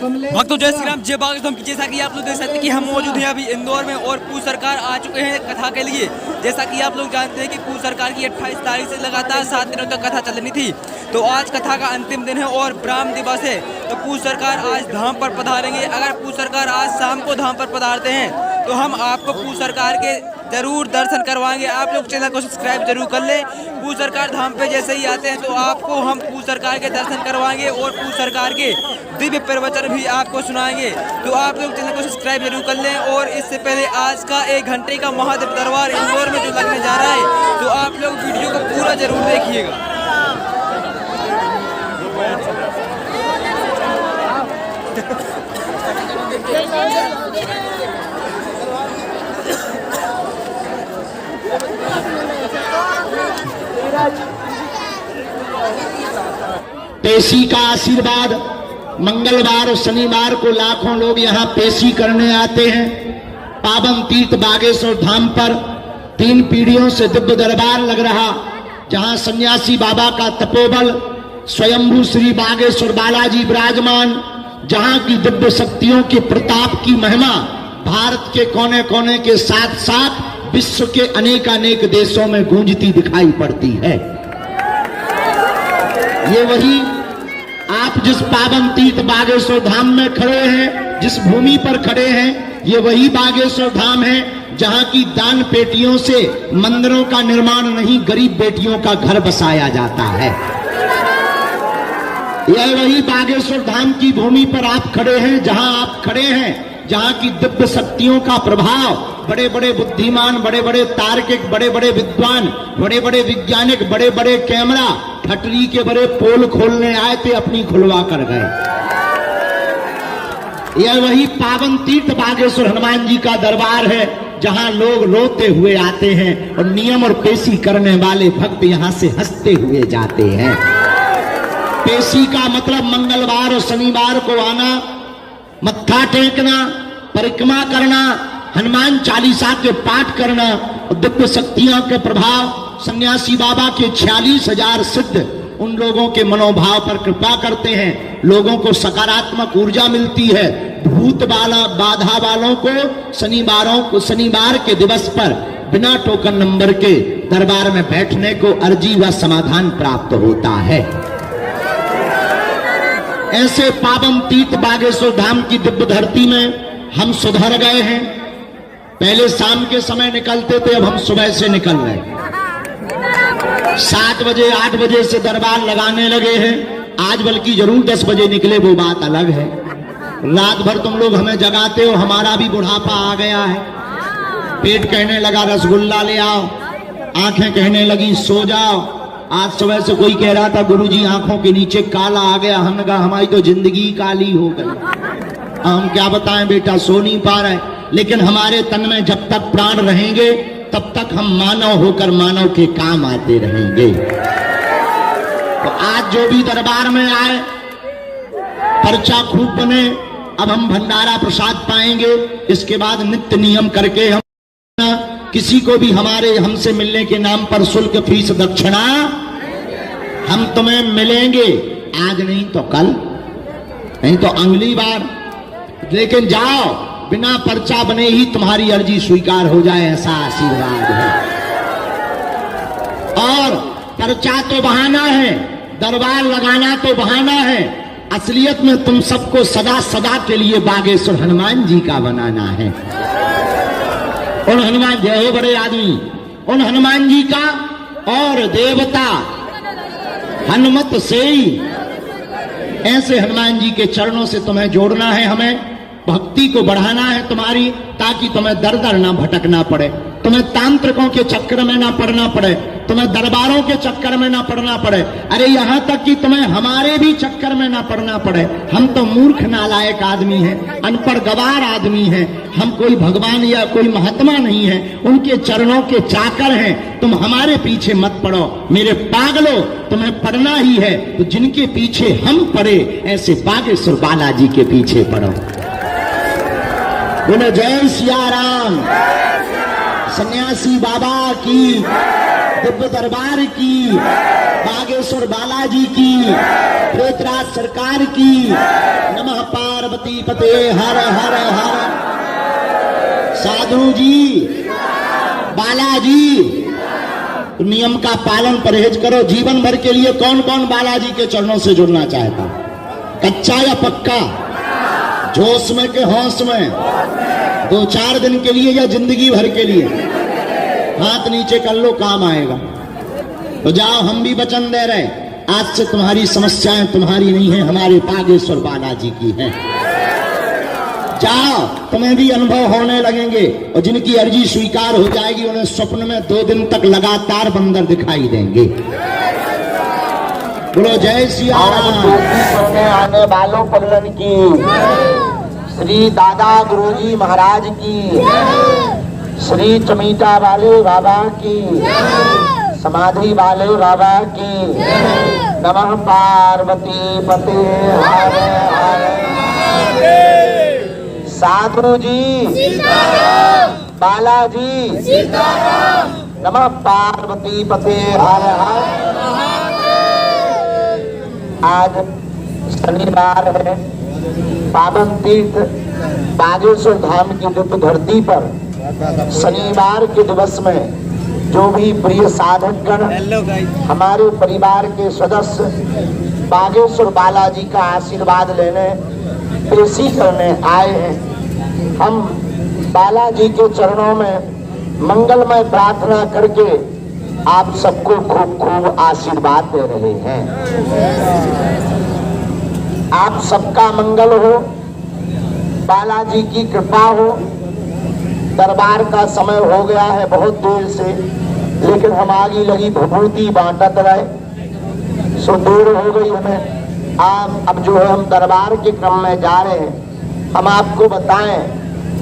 भक्तों जय श्री राम जय बागेश्वर। जैसा कि आप लोग देख सकते हैं कि हम मौजूद हैं अभी इंदौर में और पूर्व सरकार आ चुके हैं कथा के लिए। जैसा कि आप लोग जानते हैं कि पूर्व सरकार की 28 तारीख से लगातार 7 दिनों तक कथा चलनी थी, तो आज कथा का अंतिम दिन है और ब्राह्म दिवस है। तो पूर्व सरकार आज धाम पर पधारेंगे। अगर पूर्व सरकार आज शाम को धाम पर पधारते हैं तो हम आपको पूर्व सरकार के जरूर दर्शन करवाएंगे। आप लोग चैनल को सब्सक्राइब जरूर कर ले। पूर्व सरकार धाम पे जैसे ही आते हैं तो आपको हम पूर्व सरकार के दर्शन करवाएंगे और पूर्व सरकार के दिव्य प्रवचन भी आपको सुनाएंगे। तो आप लोग चैनल को सब्सक्राइब जरूर कर लें। और इससे पहले आज का 1 घंटे का महादेव दरबार इंदौर में जो लगने जा रहा है, तो आप लोग वीडियो को पूरा जरूर देखिएगा। पेशी का आशीर्वाद। मंगलवार और शनिवार को लाखों लोग यहाँ पेशी करने आते हैं। पावन तीर्थ बागेश्वर धाम पर 3 पीढ़ियों से दिव्य दरबार लग रहा, जहाँ सन्यासी बाबा का तपोबल स्वयंभू श्री बागेश्वर बालाजी विराजमान, जहाँ की दिव्य शक्तियों के प्रताप की महिमा भारत के कोने कोने के साथ साथ विश्व के अनेक देशों में गूंजती दिखाई पड़ती है। ये वही आप जिस पावन तीर्थ बागेश्वर धाम में खड़े हैं, जिस भूमि पर खड़े हैं, ये वही बागेश्वर धाम है जहां की दान पेटियों से मंदिरों का निर्माण नहीं, गरीब बेटियों का घर बसाया जाता है। यह वही बागेश्वर धाम की भूमि पर आप खड़े हैं, जहां आप खड़े हैं, जहां की दिव्य शक्तियों का प्रभाव बड़े बड़े बुद्धिमान, बड़े बड़े तार्किक, बड़े बड़े विद्वान, बड़े बड़े वैज्ञानिक, बड़े बड़े कैमरा ठटरी के बड़े पोल खोलने आए थे, अपनी खुलवा कर गए। यह वही पावन तीर्थ बागेश्वर हनुमान जी का दरबार है, जहां लोग रोते हुए आते हैं और नियम और पेशी करने वाले भक्त यहां से हंसते हुए जाते हैं। पेशी का मतलब मंगलवार और शनिवार को आना, मत्था टेकना, परिक्रमा करना, हनुमान चालीसा के पाठ करना और दिव्य शक्तियों के प्रभाव सन्यासी बाबा के 46,000 सिद्ध उन लोगों के मनोभाव पर कृपा करते हैं। लोगों को सकारात्मक ऊर्जा मिलती है। भूत बाधा वालों को शनिवार के दिवस पर बिना टोकन नंबर के दरबार में बैठने को अर्जी व समाधान प्राप्त होता है। ऐसे पावन तीर्थ बागेश्वर धाम की दिव्य धरती में हम सुधर गए हैं। पहले शाम के समय निकलते थे, अब हम सुबह से निकल रहे। 7 बजे 8 बजे से दरबार लगाने लगे हैं। आज बल्कि जरूर 10 बजे निकले, वो बात अलग है। रात भर तुम लोग हमें जगाते हो, हमारा भी बुढ़ापा आ गया है। पेट कहने लगा रसगुल्ला ले आओ, आंखें कहने लगी सो जाओ। आज सुबह से कोई कह रहा था गुरुजी आंखों के नीचे काला आ गया। हमने कहा हमारी तो जिंदगी काली हो गई। हम क्या बताएं बेटा, सो नहीं पा रहे। लेकिन हमारे तन में जब तक प्राण रहेंगे तब तक हम मानव होकर मानव के काम आते रहेंगे। तो आज जो भी दरबार में आए, पर्चा खूब बने। अब हम भंडारा प्रसाद पाएंगे। इसके बाद नित्य नियम करके हम किसी को भी हमसे मिलने के नाम पर शुल्क फीस दक्षिणा हम तुम्हें मिलेंगे। आज नहीं तो कल, नहीं तो अगली बार। लेकिन जाओ, बिना पर्चा बने ही तुम्हारी अर्जी स्वीकार हो जाए, ऐसा आशीर्वाद है। और पर्चा तो बहाना है, दरबार लगाना तो बहाना है। असलियत में तुम सबको सदा सदा के लिए बागेश्वर हनुमान जी का बनाना है। उन हनुमान जय हो बड़े आदमी, उन हनुमान जी का और देवता हनुमत से ही, ऐसे हनुमान जी के चरणों से तुम्हें जोड़ना है। हमें भक्ति को बढ़ाना है तुम्हारी, ताकि तुम्हें दर दर ना भटकना पड़े, तुम्हें तांत्रिकों के चक्कर में ना पड़ना पड़े, तुम्हें दरबारों के चक्कर में ना पड़ना पड़े। अरे यहाँ तक कि तुम्हें हमारे भी चक्कर में ना पड़ना पड़े। हम तो मूर्ख नालायक आदमी हैं, अनपढ़ गवार आदमी हैं। हम कोई भगवान या कोई महात्मा नहीं है, उनके चरणों के चाकर हैं। तुम हमारे पीछे मत पड़ो मेरे पागलो, तुम्हें पढ़ना ही है तो जिनके पीछे हम पड़े, ऐसे बागेश्वर बालाजी के पीछे पड़ो। बोलो जय सिया राम। सन्यासी बाबा की, दिव्य दरबार की, बागेश्वर बालाजी की, प्रेतराज सरकार की। नमः पार्वती। पार्वती पते हर हर हर। साधु जी, बालाजी, तो नियम का पालन परहेज करो। जीवन भर के लिए कौन कौन बालाजी के चरणों से जुड़ना चाहता? कच्चा या पक्का? जोश में के होश में? 2-4 दिन के लिए या जिंदगी भर के लिए? हाथ नीचे कर लो, काम आएगा। तो जाओ, हम भी वचन दे रहे, आज से तुम्हारी समस्याएं तुम्हारी नहीं है, हमारे बागेश्वर बालाजी की हैं। जाओ, तुम्हें भी अनुभव होने लगेंगे, और जिनकी अर्जी स्वीकार हो जाएगी उन्हें स्वप्न में 2 दिन तक लगातार बंदर दिखाई देंगे। बोलो जय सिया राम। आने वालों पल्लन की, श्री दादा गुरुजी महाराज की, श्री चमीटा वाले बाबा की, समाधि वाले बाबा की। नमः पार्वती पते हर हर। साधु जी, बालाजी, नमः पार्वती पते हर हर। आज शनिवार है, पावन तीर्थ बागेश्वर धाम की दिव्य धरती पर शनिवार के दिवस में जो भी प्रिय साधकगण, हमारे परिवार के सदस्य बागेश्वर बालाजी का आशीर्वाद लेने, पेशी करने आए हैं, हम बालाजी के चरणों में मंगलमय प्रार्थना करके आप सबको खूब खूब आशीर्वाद दे रहे हैं। आप सबका मंगल हो, बालाजी की कृपा हो। दरबार का समय हो गया है बहुत देर से, लेकिन हम आगे लगी भभूति बांटत रहे, सो देर हो गई हमें। अब जो है हम दरबार के क्रम में जा रहे हैं। हम आपको बताएं,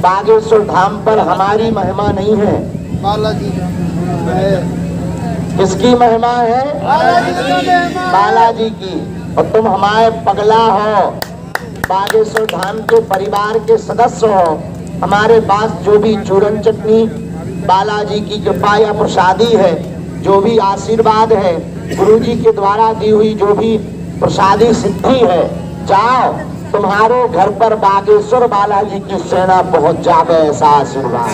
बागेश्वर धाम पर हमारी महिमा नहीं है, बालाजी किसकी महिमा है? बालाजी की। और तुम हमारे पगला हो, बागेश्वर धाम के परिवार के सदस्य हो। हमारे पास जो भी चूरन चटनी बालाजी की कृपा या प्रसादी है, जो भी आशीर्वाद है, गुरुजी के द्वारा दी हुई जो भी प्रसादी सिद्धि है, जाओ तुम्हारे घर पर बागेश्वर बालाजी की सेना पहुंच जावे, ऐसा आशीर्वाद।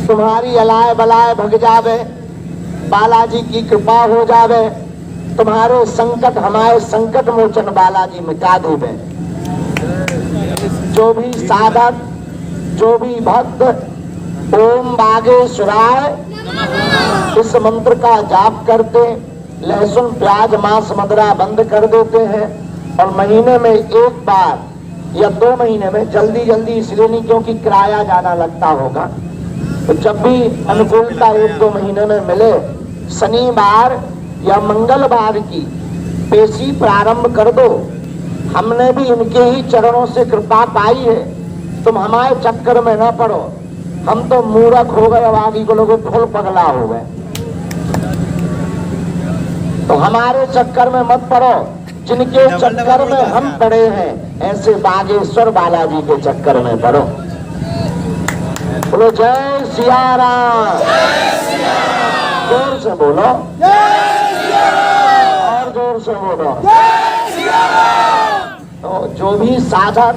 तुम्हारी अलाय बलाय भग जावे, बालाजी की कृपा हो जावे। तुम्हारे संकट हमारे संकट मोचन बालाजी मिटा देवे। जो भी साधक, जो भी भक्त ओम बागेश्वराय इस मंत्र का जाप करते, लहसुन प्याज मांस मदिरा बंद कर देते हैं, और महीने में एक बार या 2 महीने में, जल्दी जल्दी इसलिए नहीं क्योंकि किराया ज्यादा लगता होगा, तो जब भी अनुकूलता 1-2 महीने में मिले, शनिवार या मंगलवार की पेशी प्रारंभ कर दो। हमने भी इनके ही चरणों से कृपा पाई है, तुम हमारे चक्कर में न पड़ो। हम तो मूर्ख हो गए, अब आगे को लोग फुल पगला हो गए, तो हमारे चक्कर में मत पड़ो। जिनके चक्कर में हम पड़े हैं, ऐसे बागेश्वर बालाजी के चक्कर में पड़ो। बोलो जय सिया राम। जोर से बोलो, और जोर से बोलो। तो जो भी साधक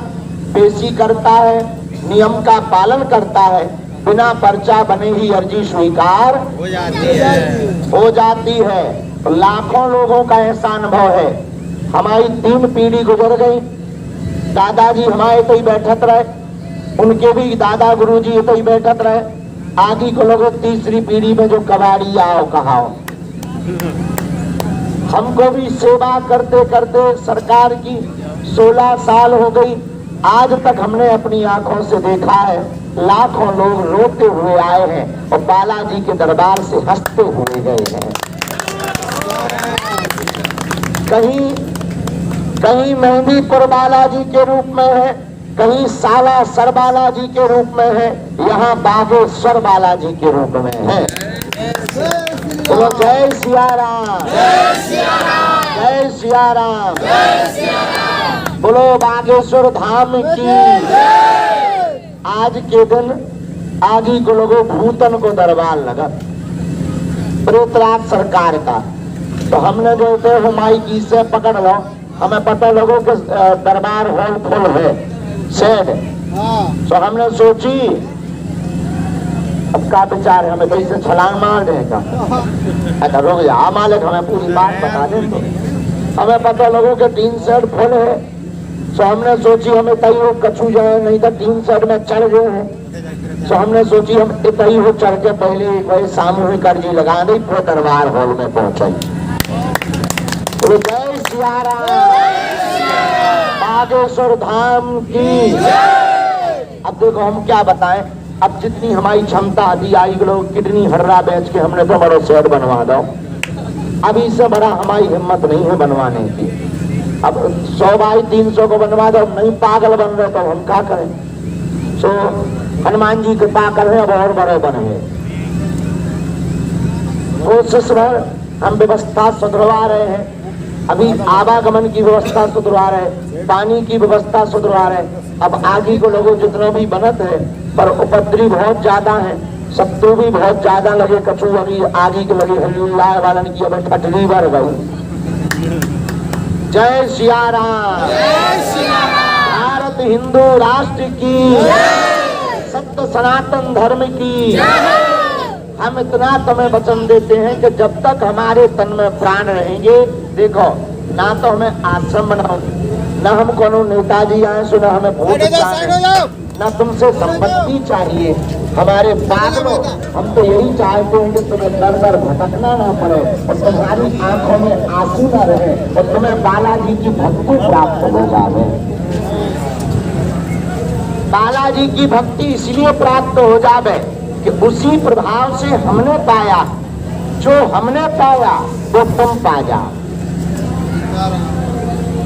पेशी करता है, नियम का पालन करता है, बिना पर्चा बने ही अर्जी स्वीकार हो जाती है। तो लाखों लोगों का ऐसा अनुभव है। हमारी 3 पीढ़ी गुजर गई, दादाजी हमारे तो ही बैठत रहे, उनके भी दादा गुरुजी तो ही बैठत रहे, आगे को लोगों 3री पीढ़ी में जो कबाड़ी आओ कहाओ। हमको भी सेवा करते करते सरकार की 16 साल हो गई, आज तक हमने अपनी आंखों से देखा है लाखों लोग रोते हुए आए हैं और बालाजी के दरबार से हंसते हुए गए हैं। कहीं मेहंदीपुर बालाजी के रूप में है, कहीं सालासर बालाजी के रूप में है, यहाँ बागेश्वर बालाजी के रूप में है। बोलो जय सिया राम, जय सिया राम, जय सिया राम, जय सिया राम। बोलो बागेश्वर धाम की। आज के दिन आदि को लोगों भूतन को दरबार लगा, प्रेतराज सरकार का, तो हमने जो थे वो माइकी से पकड़ लो, हमें पता लगो कि दरबार हॉल फुल है, सेड। तो हमने सोची अब का विचार है, हमें कैसे छलांग मार देगा। अच्छा रुक जा मालिक, हमें पूरी बात बता दे। तो हमें पता लगो कि 3 सेड फुल है। तो हमने सोची हमें तई हो कछू जाए, नहीं तो 3 सेड में चढ़ गए हैं। तो हमने सोची हम इतनी हो चढ़ के पहले एक बार सामूहिक अर्जी लगा दी, फिर दरबार हॉल में पहुंचे। तो जय सिया राम, बागेश्वर धाम की। अब देखो हम क्या बताएं, अब जितनी हमारी क्षमता थी, आई लोग किडनी हर्रा बेच के हमने तो बड़े शहर बनवा दो। अब इससे बड़ा हमारी हिम्मत नहीं है बनवाने की। अब 100 बाई 300 को बनवा दो, नहीं पागल बन रहे तो हम क्या करें। तो हनुमान जी कृपा कर रहे, अब और बड़े बने। कोशिश भर हम व्यवस्था सुधरवा रहे हैं। अभी आवागमन की व्यवस्था सुधरवा रहे, पानी की व्यवस्था सुधरवा रहे। अब आगे को लोगों जितना भी बनत है, पर उपद्रवी बहुत ज्यादा है, शत्रु भी बहुत ज्यादा लगे। कछू अभी आगे के लगे हल्ला वालन की अब ठटरी भर गई। जय सिया राम, भारत हिंदू राष्ट्र की, सत्य सनातन धर्म की। हम इतना तुम्हें वचन देते हैं कि जब तक हमारे तन में प्राण रहेंगे, देखो ना तो हमें आश्रम बनाओ, ना हम कोनो नेताजी आए सो, ना हमें वोट चाहिए, ना तुमसे संपत्ति चाहिए। हमारे पागलों, हम तो यही चाहते हैं कि तुम्हें दर दर भटकना ना पड़े और तुम्हारी आंखों में आंसू ना रहे और तुम्हें बालाजी की भक्ति प्राप्त हो जाए। बालाजी की भक्ति इसलिए प्राप्त हो जावे कि उसी प्रभाव से हमने पाया, जो हमने पाया वो तुम पा जाओ।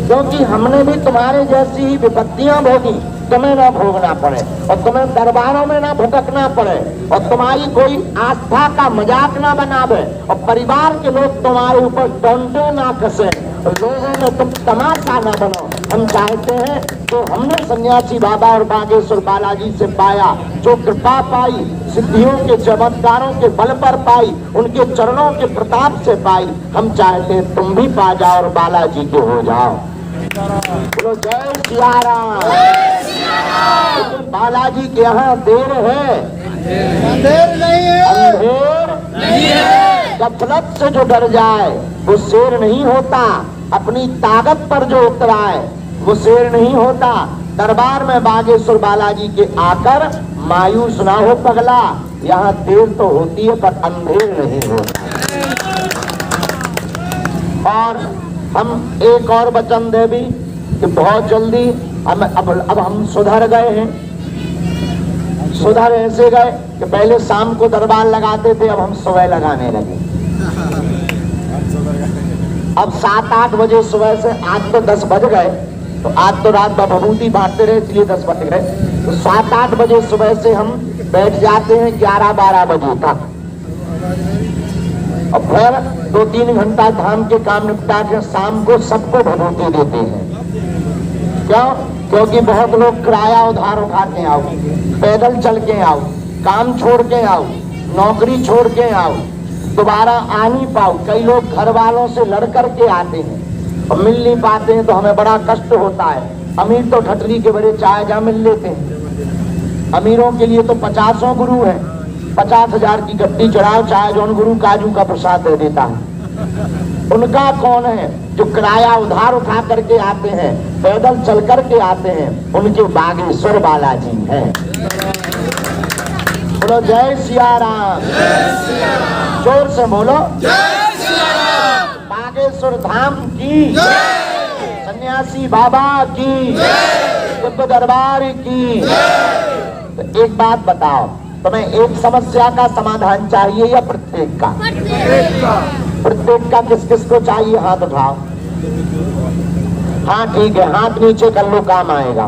क्योंकि हमने भी तुम्हारे जैसी ही विपत्तियां भोगी, तुम्हें ना भोगना पड़े और तुम्हें दरबारों में ना भटकना पड़े और तुम्हारी कोई आस्था का मजाक ना बनावे और परिवार के लोग तुम्हारे ऊपर डंडे ना कसे, लोगों में तुम तमाशा ना बनो। हम चाहते हैं जो हमने सन्यासी बाबा और बागेश्वर बालाजी से पाया, जो कृपा पाई, सिद्धियों के चमत्कारों के बल पर पाई, उनके चरणों के प्रताप से पाई, हम चाहते हैं तुम भी पा जाओ और बालाजी के हो जाओ। बोलो जय सिया राम। बालाजी के यहाँ देर है, अंधेर नहीं है। गफलत से जो डर जाए वो शेर नहीं होता, अपनी ताकत पर जो उतराए वो शेर नहीं होता। दरबार में बागेश्वर बालाजी के आकर मायूस ना हो पगला, यहाँ देर तो होती है पर अंधेर नहीं होता। और हम एक और वचन दे भी कि बहुत जल्दी अब हम सुधर गए हैं। सुधर ऐसे गए कि पहले शाम को दरबार लगाते थे, अब हम सुबह लगाने लगे। अब 7-8 बजे सुबह से, आज तो 10 बज गए, तो आज तो रात भभूति बांटते रहे इसलिए 10 बज गए। तो 7-8 बजे सुबह से हम बैठ जाते हैं 11-12 बजे तक, और फिर 2-3 घंटा धाम के काम निपटा के शाम को सबको भभूति देते हैं। क्यों? क्योंकि बहुत लोग किराया उधार उठा के आओ, पैदल चल के आओ, काम छोड़ के आओ, नौकरी छोड़ के आओ, दोबारा आ नहीं पाओ। कई लोग घर वालों से लड़ कर के आते हैं और मिल नहीं पाते हैं, तो हमें बड़ा कष्ट होता है। अमीर तो ठटरी के बड़े चाय जा मिल लेते हैं। अमीरों के लिए तो 50 गुरु है, 50,000 की गड्डी चढ़ाओ, चाहे जौन गुरु काजू का प्रसाद दे देता है। उनका कौन है जो किराया उधार उठा करके आते हैं, पैदल चल करके आते हैं? उनके बागेश्वर बालाजी हैं। बोलो जय सिया राम, जोर से बोलो जय सिया राम। बागेश्वर धाम की, सन्यासी बाबा की, दिव्य दरबार की। तो एक बात बताओ, तुम्हें एक समस्या का समाधान चाहिए या प्रत्येक का? प्रत्येक का। किस किस को चाहिए? हाथ उठाओ। हाँ ठीक है, हाथ नीचे कर लो, काम आएगा।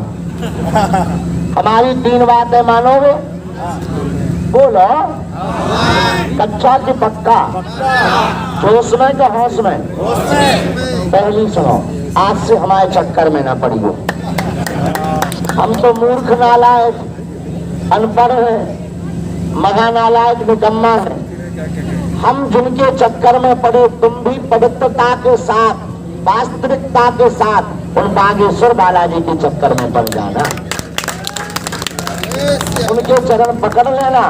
हमारी 3 बातें मानोगे? बोलो। कच्चा कि पक्का? जोश में कि होश में? पहली सुनो, आज से हमारे चक्कर में ना पड़ियो। हम तो मूर्ख नालायक, अनपढ़ है, मगा नालायक, निकम्मा है। हम जिनके चक्कर में पड़े, तुम भी पवित्रता के साथ, वास्तविकता के साथ उन बागेश्वर बालाजी के चक्कर में पड़ जाना, उनके चरण पकड़ लेना।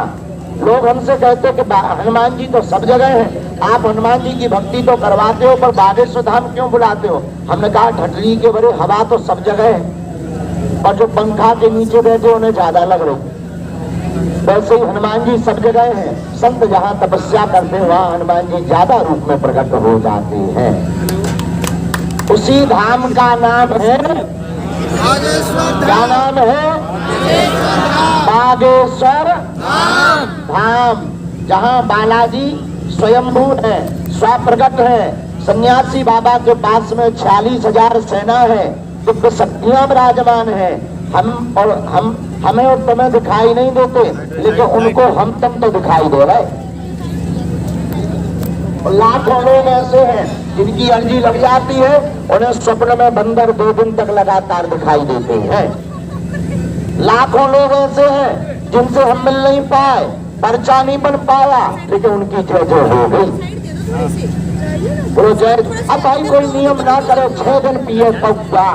लोग हमसे कहते कि हनुमान जी तो सब जगह हैं, आप हनुमान जी की भक्ति तो करवाते हो पर बागेश्वर धाम क्यों बुलाते हो? हमने कहा ढटली के बड़े हवा तो सब जगह है और जो पंखा के नीचे बैठे उन्हें ज्यादा लग रही। वैसे ही हनुमान जी सब जगह हैं, संत जहाँ तपस्या करते हैं वहाँ हनुमान जी ज्यादा रूप में प्रकट हो जाते हैं। उसी धाम का नाम है, क्या नाम है? बागेश्वर धाम, जहाँ बालाजी स्वयंभू है, स्वप्रगट है। सन्यासी बाबा के पास में 46,000 सेना है, दिव्य शक्तियां विराजमान है। हमें और तुम्हें दिखाई नहीं देते, लेकिन उनको हम तुम तो दिखाई दे रहे। लाखों लोग ऐसे हैं जिनकी अर्जी लग जाती है, उन्हें स्वप्न में बंदर 2 दिन तक लगातार दिखाई देते हैं। लाखों लोग ऐसे हैं जिनसे हम मिल नहीं पाए, पर्चा नहीं बन पाया, लेकिन उनकी जय हो गई। बोलो जय। अब भाई कोई नियम ना करे, 6 दिन पिए पौधा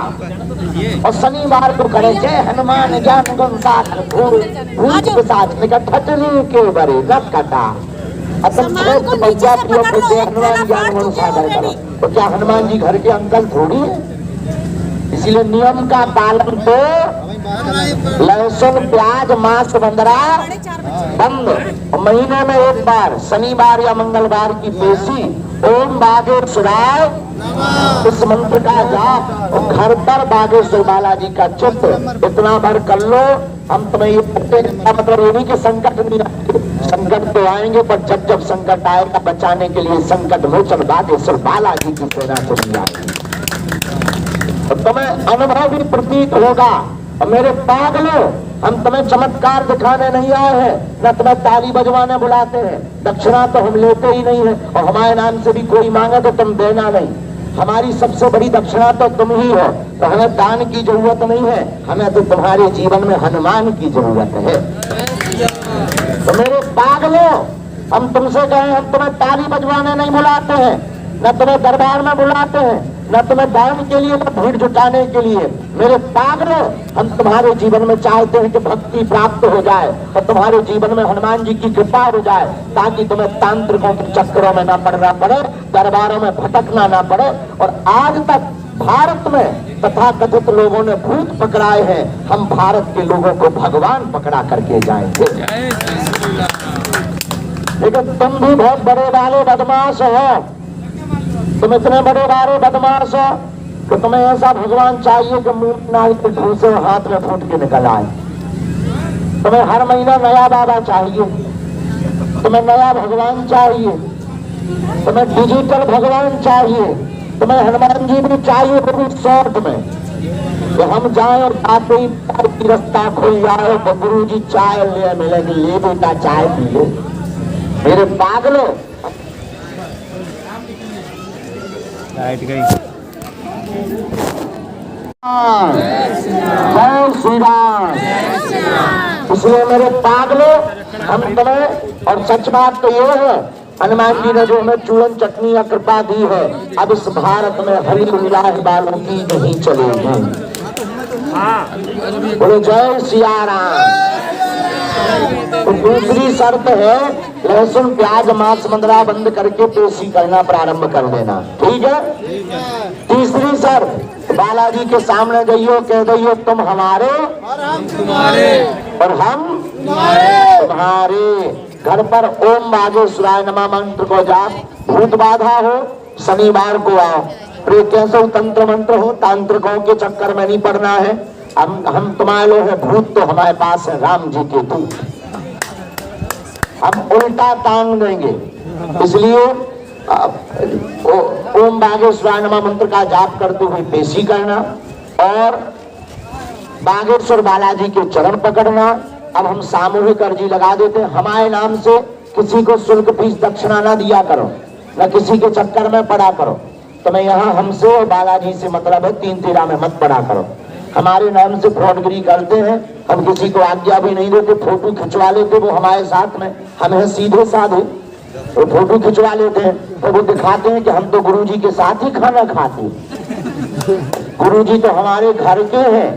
और शनिवार को करे जय हनुमान ज्ञान गुण सागर भूत पिशाच ठटनी के बरे रथ कटा। असल 6 पौधा पियो जय हनुमान ज्ञान गुण सागर करो। तो क्या हनुमान जी घर के अंकल थोड़ी है? इसीलिए नियम का पालन तो लहसुन प्याज मांस बंदरा बंद। महीने में एक बार शनिवार या मंगलवार की पेशी ओम बागेश्वराय इस मंत्र का जाप और घर पर बागेश्वर बालाजी का चित्र इतना भर कर लो। हम तुम्हें ये मतलब ये नहीं कि संकट नहीं आएंगे, संकट तो आएंगे, पर जब जब संकट आएगा बचाने के लिए संकट मोचन बागेश्वर बालाजी की सेना चली आएगी। तुम्हें अनुभव भी प्रतीत होगा। और मेरे पागलों, हम तुम्हें चमत्कार दिखाने नहीं आए हैं, न तुम्हें ताली बजवाने बुलाते हैं। दक्षिणा तो हम लेते ही नहीं है, और हमारे नाम से भी कोई मांगे तो तुम देना नहीं। हमारी सबसे बड़ी दक्षिणा तो तुम ही हो, तो हमें दान की जरूरत नहीं है, हमें तो तुम्हारे जीवन में हनुमान की जरूरत है। तो मेरे पागलों, हम तुमसे कहें हम तुम्हें ताली बजवाने नहीं बुलाते हैं, न तुम्हें दरबार में बुलाते हैं, न तुम्हें दान के लिए, न भीड़ जुटाने के लिए। मेरे पागलों, हम तुम्हारे जीवन में चाहते हैं कि भक्ति प्राप्त हो जाए और तुम्हारे जीवन में हनुमान जी की कृपा हो जाए, ताकि तुम्हें तांत्रिकों के चक्करों में न पड़ना पड़े, दरबारों में भटकना ना पड़े। और आज तक भारत में तथाकथित लोगों ने भूत पकड़ाए हैं, हम भारत के लोगों को भगवान पकड़ा करके जाएंगे। लेकिन तुम भी बहुत बड़े वाले बदमाश हो, तुम इतने बड़े बारे बदमाश हो कि तुम्हें ऐसा भगवान चाहिए कि मुंह नाई के ठूसे हाथ में फूट के निकल आए। तुम्हें हर महीना नया बाबा चाहिए, तुम्हें नया भगवान चाहिए, तुम्हें डिजिटल भगवान चाहिए, तुम्हें हनुमान जी भी चाहिए, वो भी शॉर्ट में कि हम जाए और आते ही रास्ता खुल जाए तो गुरु जी चाय ले मिलेगी, ले बेटा चाय पी लो। मेरे पागलों, लाइट गई। जय श्री राम। इसलिए मेरे पागलों, हम तुम्हें, और सच बात तो ये है, हनुमान जी ने जो हमें चूरन चटनी या कृपा दी है, अब इस भारत में हरि उल्लाह वालों की नहीं चलेगी। बोलो जय सिया राम। तो दूसरी शर्त है लहसुन प्याज मांस मंदरा बंद करके पेशी करना प्रारंभ कर देना, ठीक है? तीसरी शर्त, बालाजी के सामने जाइयो, कह दियो तुम हमारे और हम तुम्हारे, और हम तुम्हारे। घर पर ओम बागेश्वराय नमः मंत्र को जाप, भूत बाधा हो शनिवार को आओ, प्रेत्य तंत्र मंत्र हो, तांत्रिकों के चक्कर में नहीं पड़ना है। हम तुम्हारे लोग हैं, भूत तो हमारे पास है राम जी के दूत, हम उल्टा टांग देंगे। इसलिए ओम बागेश्वराय नमः मंत्र का जाप करते हुए पेशी करना और बागेश्वर बालाजी के चरण पकड़ना। अब हम सामूहिक अर्जी लगा देते हैं, हमारे नाम से किसी को शुल्क फीस दक्षिणा ना दिया करो, न किसी के चक्कर में पड़ा करो। तुम्हें यहाँ हमसे और बालाजी से मतलब है, 3 तेरा में मत पड़ा करो। हमारे नाम से फ्रॉडगिरी करते हैं, हम किसी को आज्ञा भी नहीं देते, फोटो खिंचवा लेते वो हमारे साथ में, हम हैं सीधे साधे। वो फोटो खिंचवा लेते हैं तो वो दिखाते हैं कि हम तो गुरुजी के साथ ही खाना खाते। गुरुजी तो हमारे घर के हैं।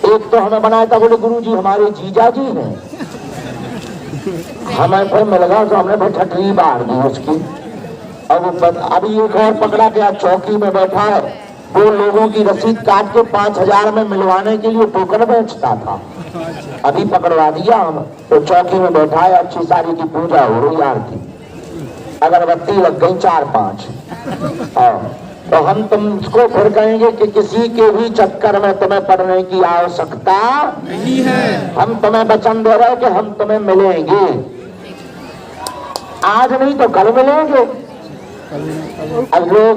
एक तो हमें बनाया था, बोले गुरुजी हमारे जीजा जी हैं। हमें फिर मिल गया तो हमने फिर ठटरी बार दी उसकी। अब अभी एक और पकड़ा गया, चौकी में बैठा है, वो लोगों की रसीद काट के 5000 में मिलवाने के लिए टोकन बेचता था। अभी पकड़वा दिया हम, तो चौकी में बैठा है, अच्छी सारी की पूजा हो रही, आरती, अगरबत्ती लग गई 4-5। तो हम तुमको फिर कहेंगे कि किसी के भी चक्कर में तुम्हें पढ़ने की आवश्यकता नहीं है। हम तुम्हें वचन दे रहे कि हम तुम्हें मिलेंगे, आज नहीं तो कल मिलेंगे।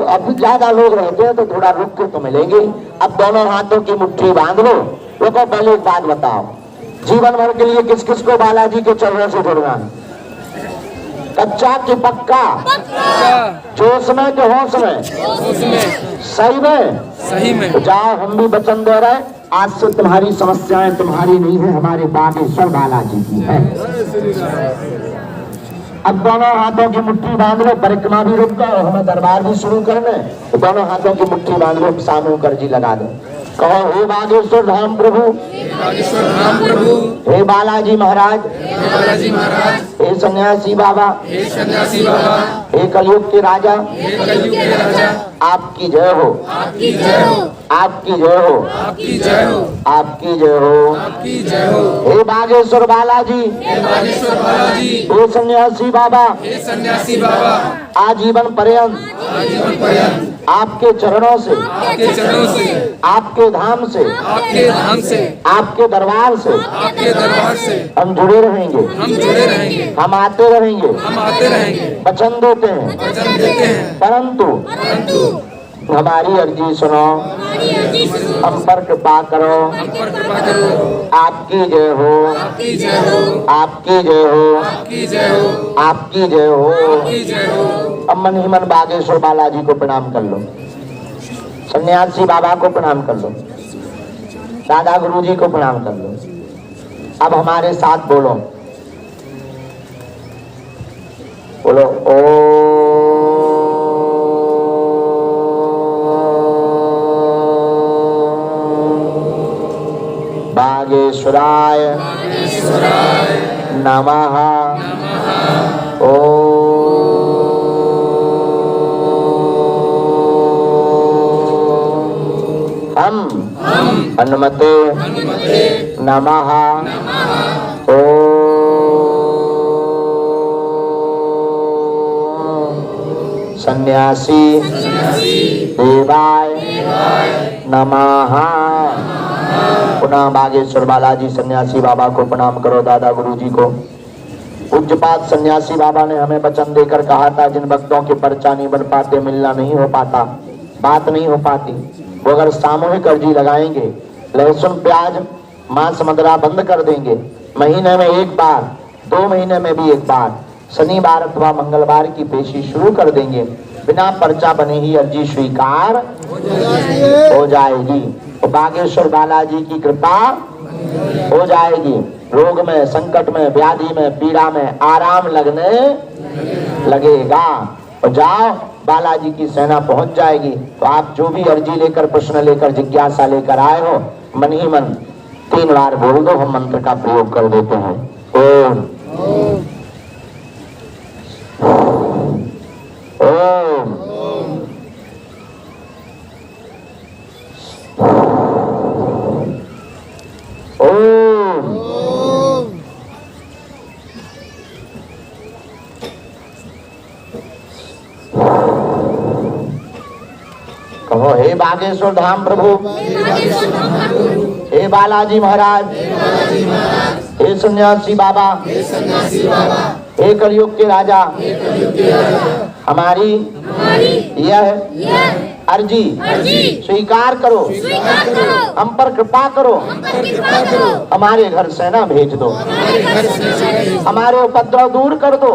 अब ज्यादा लोग रहते हैं तो थोड़ा रुक के तो मिलेंगे। अब दोनों हाथों की मुट्ठी बांध लो। देखो पहले एक बात बताओ, जीवन भर के लिए किस किस को बालाजी के चरणों से जुड़ना है? कच्चा कि पक्का? जोश में कि होश में? सही में? सही में। तो जाओ, हम भी वचन दे रहे, आज से तुम्हारी समस्याएं तुम्हारी नहीं है, हमारे बागेश्वर बालाजी की है। अब दोनों हाथों की मुट्ठी बांध लो, परिक्रमा भी रुक गए, हमें दरबार भी शुरू करने, तो दोनों हाथों की मुट्ठी बांध लो, सामूहिक अर्जी लगा दो। कहो, हे बागेश्वर धाम प्रभु, हे बालाजी महाराज, हे सन्यासी बाबा, हे कलयुग के राजा, आपकी जय हो, आपकी जय हो, आपकी जय हो, आपकी जय हो, आपकी जय हो, आपकी जय हो। हे बागेश्वर बालाजी, हे सन्यासी बाबा, हे सन्यासी बाबा, आजीवन पर्यंत आपके चरणों से, आपके चरणों से, आपके धाम से, आपके धाम से, आपके दरबार से, आपके दरबार से हम जुड़े रहेंगे, हम जुड़े रहेंगे, हम आते रहेंगे, हम आते रहेंगे। वचन देते हैं, वचन देते हैं। परंतु हमारी अर्जी सुनो, हम पर कृपा करो, आपकी जय हो, आपकी जय हो, आपकी जय हो, आपकी जय हो, आपकी जय हो, आपकी जय हो। अब मन ही मन बागेश्वर बालाजी को प्रणाम कर लो, सन्यासी बाबा को प्रणाम कर लो, दादा गुरुजी को प्रणाम कर लो। अब हमारे साथ बोलो, बोलो ओ बागेश्वराय नमः। ओ हम हनुमते नमः। ओ सन्यासी देवाय नमः। पुनः बागेश्वर बालाजी सन्यासी बाबा को प्रणाम करो, दादा गुरुजी को। पूज्यपाद सन्यासी बाबा ने हमें वचन देकर कहा था, जिन भक्तों के पर्चा नहीं बन पाते, मिलना नहीं हो पाता, बात नहीं हो पाती, वो अगर सामूहिक अर्जी लगाएंगे, लहसुन प्याज मांस मदिरा बंद कर देंगे, महीने में एक बार, 2 महीने में भी एक बार, शनिवार अथवा मंगलवार की पेशी शुरू कर देंगे, बिना पर्चा बने ही अर्जी स्वीकार हो जाएगी। तो बागेश्वर बालाजी की कृपा हो जाएगी। रोग में, संकट में, व्याधि में, पीड़ा में आराम लगने लगेगा। और जाओ, बालाजी की सेना पहुंच जाएगी। तो आप जो भी अर्जी लेकर, प्रश्न लेकर, जिज्ञासा लेकर आए हो, मन ही मन 3 बार बोल दो, हम मंत्र का प्रयोग कर देते हैं। ओम ओम ओम। कहो, हे बागेश्वर धाम प्रभु, हे बालाजी महाराज, हे सन्यासी बाबा, हे कलयुग के राजा, हमारी यह अर्जी स्वीकार करो, हम पर कृपा करो, हमारे घर सेना भेज दो, हमारे उपद्रव दूर कर दो।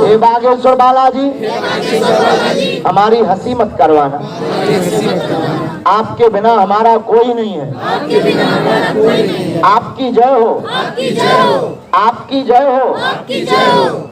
हे बागेश्वर बालाजी, हमारी हंसी मत करवाना, आपके बिना हमारा कोई नहीं है। आपकी जय हो, आपकी जय हो, आपकी जय हो, आपकी जय हो।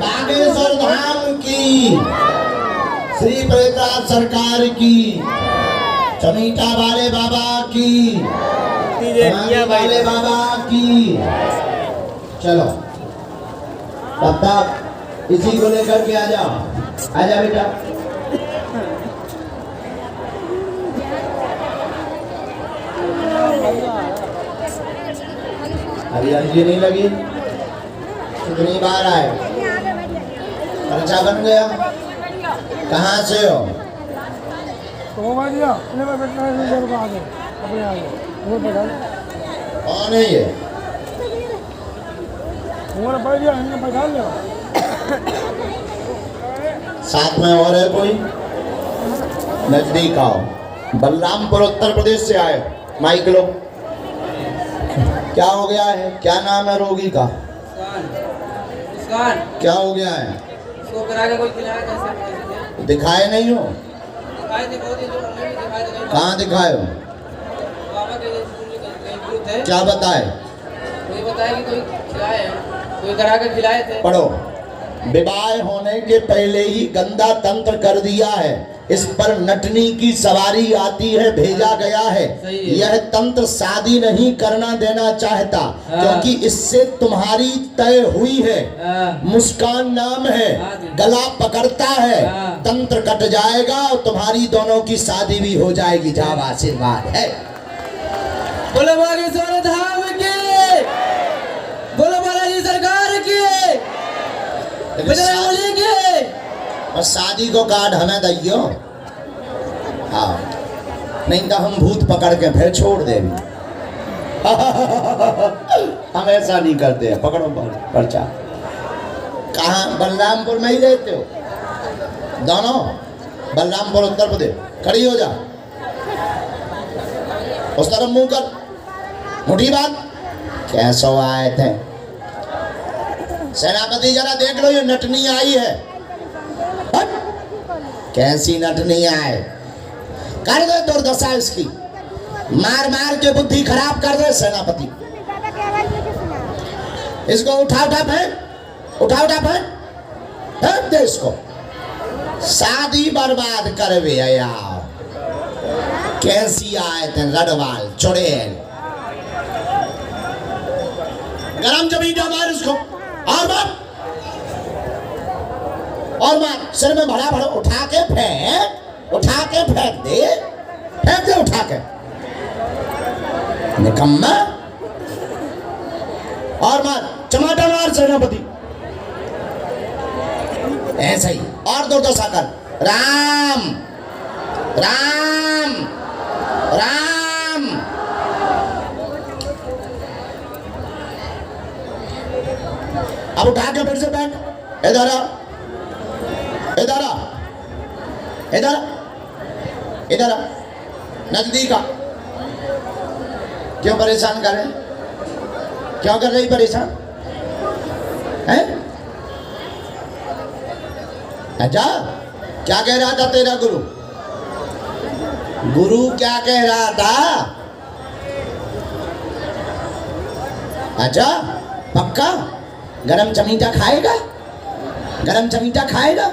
बागेश्वर धाम की, श्री प्रेतराज सरकार की, चमीटा वाले बाबा की, समाधि वाले बाबा की। चलो तब तक इसी को लेकर के आ जाओ, आजा बेटा। अभी अर्जी नहीं लगी, कितनी बार आए, पर्चा बन गया। कहाँ से हो? कौन है ये? साथ में और है कोई? नजदीक आओ। बलरामपुर उत्तर प्रदेश से आए, माइक लो। क्या हो गया है? क्या नाम है रोगी का? क्या हो गया है? दिखाए नहीं हो? कहाँ दिखाए हो? क्या बताए? कोई करा के खिलाए थे। पढ़ो। विवाह होने के पहले ही गंदा तंत्र कर दिया है, इस पर नटनी की सवारी आती है, भेजा गया है। यह तंत्र शादी नहीं करना देना चाहता, क्योंकि इससे तुम्हारी तय हुई है। मुस्कान नाम है, गला पकड़ता है, तंत्र कट जाएगा और तुम्हारी दोनों की शादी भी हो जाएगी। जाओ, आशीर्वाद है। बोलो बागेश्वर धाम की, बोलो बालाजी सरकार की, बजरंगबली की। और शादी को कार्ड हमें दियो। हाँ, नहीं तो हम भूत पकड़ के फिर छोड़ देंगे। हम ऐसा नहीं करते हैं। पकड़ो पर्चा। कहाँ? बलरामपुर में ही रहते हो दोनों? बलरामपुर उत्तर प्रदेश। खड़ी हो जा, उस तरफ मुंह कर, मुठी बात। कैसो आए थे? सेनापति जरा देख लो, ये नटनी आई है। कैसी नटनी आए? कर दे दुर्दशा इसकी, मार मार के बुद्धि खराब कर दे सेनापति। इसको उठा उठा फेंक, उठा उठा फेंक दे इसको। शादी बर्बाद कर वे आया। कैसी आए थे? रडवाल चुड़ैल। गरम जमीन मार इसको, और मार, और मार। सिर में भरा भरा उठा के फेंक, उठा के फेंक दे, फेंक दे उठा के। निकम्मा। और मार, चमाटा मार सेनापति। ऐसा ही और दुर्दशा कर। राम राम राम। अब उठा के फिर से बैठ। इधर आ, इधर आ, इधर आ, इधर आ, नजदीक आ। क्यों परेशान कर रहे? क्यों कर रही परेशान? हैं? अच्छा, क्या कह रहा था तेरा गुरु? गुरु क्या कह रहा था? अच्छा, पक्का गरम चमीटा खाएगा? गरम चमीटा खाएगा?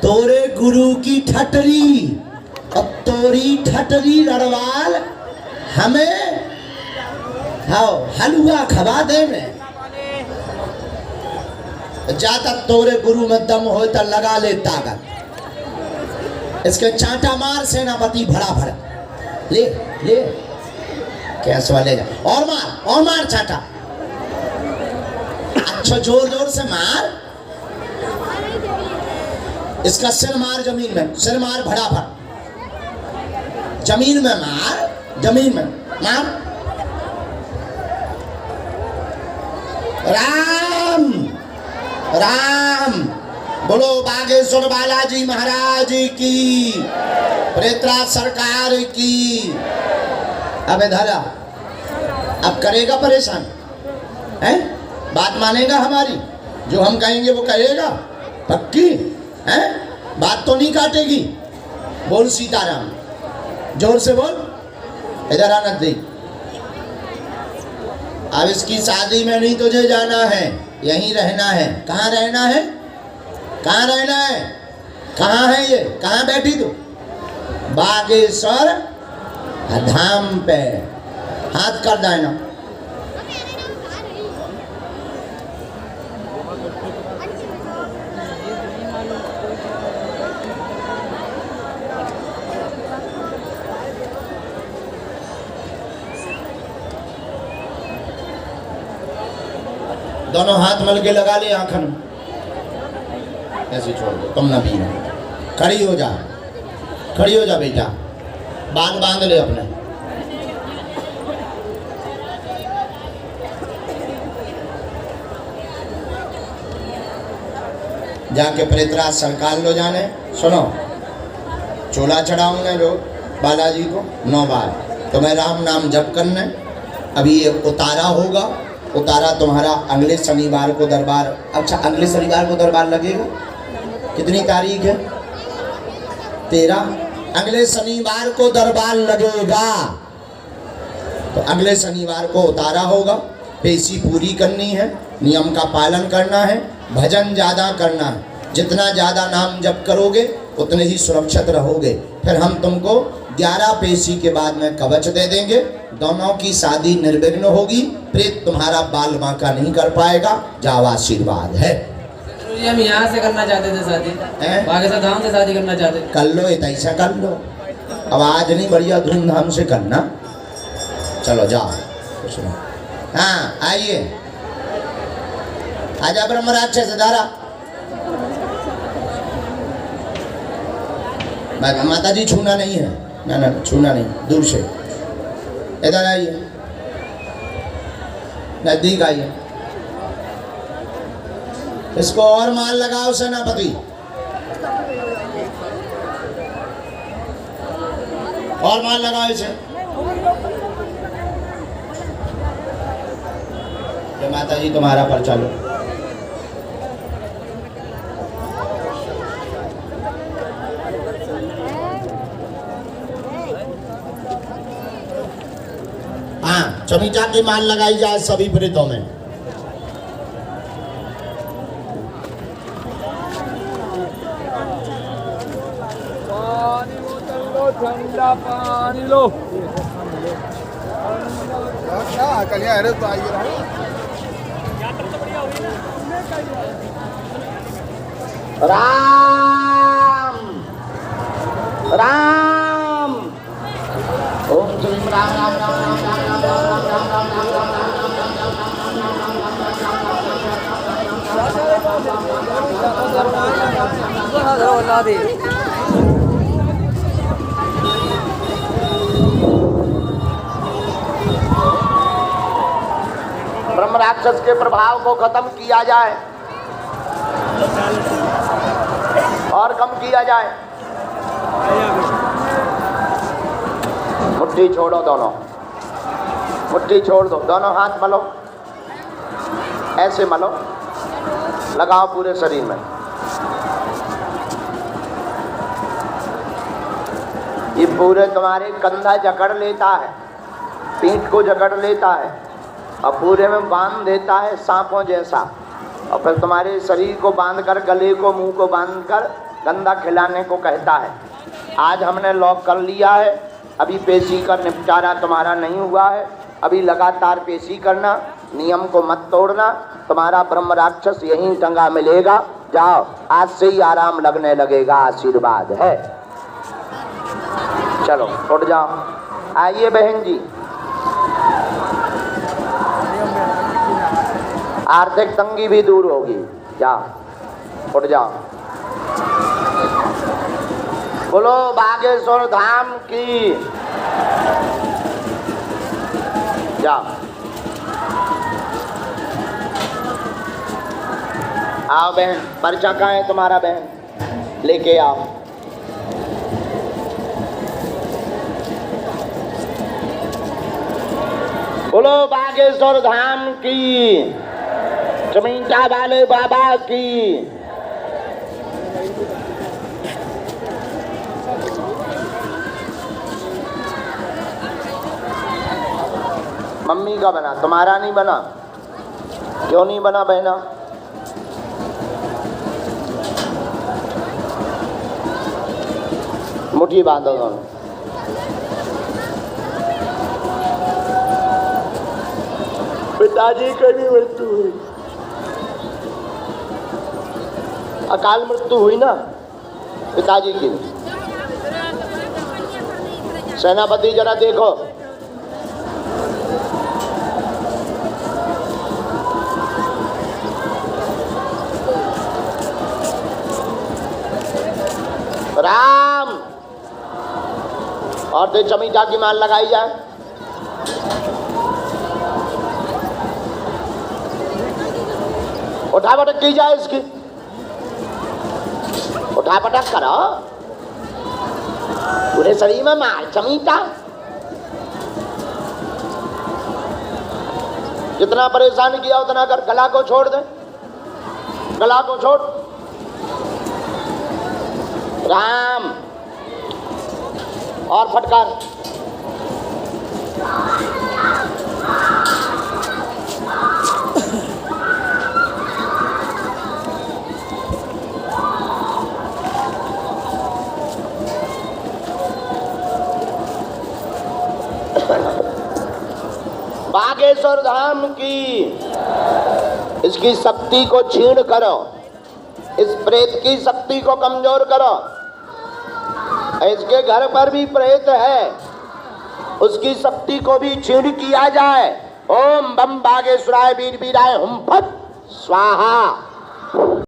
तोरे गुरु की ठटरी और तोरी ठटरी रड़वाल हमें हाँ हलवा खवा दे में। ज्यादा तोरे गुरु में दम हो तो लगा ले ताकत। इसके चांटा मार सेनापति भड़ा भड़ा। ले ले कैसे वाले जा, और मार चांटा। अच्छा जोर जोर से मार। इसका सिर मार जमीन में, सिर मार भड़ा भड़। जमीन में मार, जमीन में मार। राम राम। बोलो बागेश्वर बालाजी महाराज की, प्रेतराज सरकार की। अब इधर आ, अब करेगा परेशान है? बात मानेगा हमारी? जो हम कहेंगे वो कहेगा? पक्की है? बात तो नहीं काटेगी? बोल सीताराम, जोर से बोल। इधर आना देख। अब इसकी शादी में नहीं तुझे जाना है, यहीं रहना है। कहाँ रहना है? कहाँ रहना है? कहाँ है ये? कहाँ बैठी तू? बागेश्वर धाम पे। हाथ कर देना। दोनों हाथ मल के लगा ले आंखन, ऐसे छोड़ दो, तुम ना पीना। खड़ी हो जा, खड़ी हो जा बेटा, बांध ले अपने। जाके प्रेतराज सरकार लो जाने। सुनो, चोला चढ़ाऊंगे रोज बालाजी को 9 बार, तुम्हें राम नाम जप करने। अभी ये उतारा होगा, उतारा तुम्हारा अगले शनिवार को दरबार। अच्छा, अगले शनिवार को दरबार लगेगा? कितनी तारीख है? 13। अगले शनिवार को दरबार लगेगा, तो अगले शनिवार को उतारा होगा। पेशी पूरी करनी है, नियम का पालन करना है, भजन ज़्यादा करना है। जितना ज़्यादा नाम जप करोगे उतने ही सुरक्षित रहोगे। फिर हम तुमको 11 पेशी के बाद में कवच दे देंगे। दोनों की शादी निर्विघ्न होगी। प्रेत तुम्हारा बाल बांका नहीं कर पाएगा। जाओ, आशीर्वाद है। हम यहाँ से करना चाहते थे शादी, बागेश्वर धाम से शादी करना चाहते थे। कर लो, ऐसा कर लो। अब आज नहीं, बढ़िया धूमधाम से करना। चलो जाओ। हाँ, आइए, आजा ब्रह्म राक्षस दारा। माता जी छूना नहीं है, ना ना छूना नहीं, दूर से। इधर आइए, नजदीक आइए। इसको और माल लगाओ सेनापति, और माल लगाओ इसे। माता जी तुम्हारा पर्चा लो। हाँ, चमीचा की माल लगाई जाए सभी प्रेतों में। ठंडा पानी लो। क्या कलिया है तो आइए। राम राम ओम श्री राम राम राम राम राम राम राम राम राम राम राम। ब्रह्म राक्षस के प्रभाव को खत्म किया जाए और कम किया जाए। मुट्ठी छोड़ो, दोनों मुट्ठी छोड़ दो, दोनों हाथ मलो, ऐसे मलो, लगाओ पूरे शरीर में। ये पूरे तुम्हारे कंधा जकड़ लेता है, पीठ को जकड़ लेता है और पूरे में बांध देता है सांपों जैसा, और फिर तुम्हारे शरीर को बांधकर, गले को, मुंह को बांधकर गंदा खिलाने को कहता है। आज हमने लॉक कर लिया है। अभी पेशी का निपटारा तुम्हारा नहीं हुआ है, अभी लगातार पेशी करना, नियम को मत तोड़ना। तुम्हारा ब्रह्म राक्षस यहीं टंगा मिलेगा। जाओ, आज से ही आराम लगने लगेगा। आशीर्वाद है। चलो उठ जाओ। आइए बहन जी, आर्थिक तंगी भी दूर होगी। जाओ, उठ जाओ। बोलो बागेश्वर धाम की। जाओ, आओ बहन, पर्चा कहाँ है तुम्हारा बहन? लेके आओ। बोलो बागेश्वर धाम की, चमीटा वाले बाबा की। मम्मी का बना, तुम्हारा नहीं बना। क्यों नहीं बना बहना? मुट्ठी बांधो दोनों। पिताजी की भी मृत्यु हुई, अकाल मृत्यु हुई ना पिताजी की। सेनापति जरा देखो, राम और दे चमीटा की माल लगाई जाए। उठा पटक की जाए इसकी, उठा पटक करो, पूरे शरीर में मार चमीटा। जितना परेशान किया उतना कर, गला को छोड़ दे, गला को छोड़। राम और फटकार। बागेश्वर धाम की इसकी शक्ति को छीण करो, इस प्रेत की शक्ति को कमजोर करो। इसके घर पर भी प्रेत है, उसकी शक्ति को भी छीण किया जाए। ओम बम बागेश्वराय वीर वीराय हुम फट स्वाहा।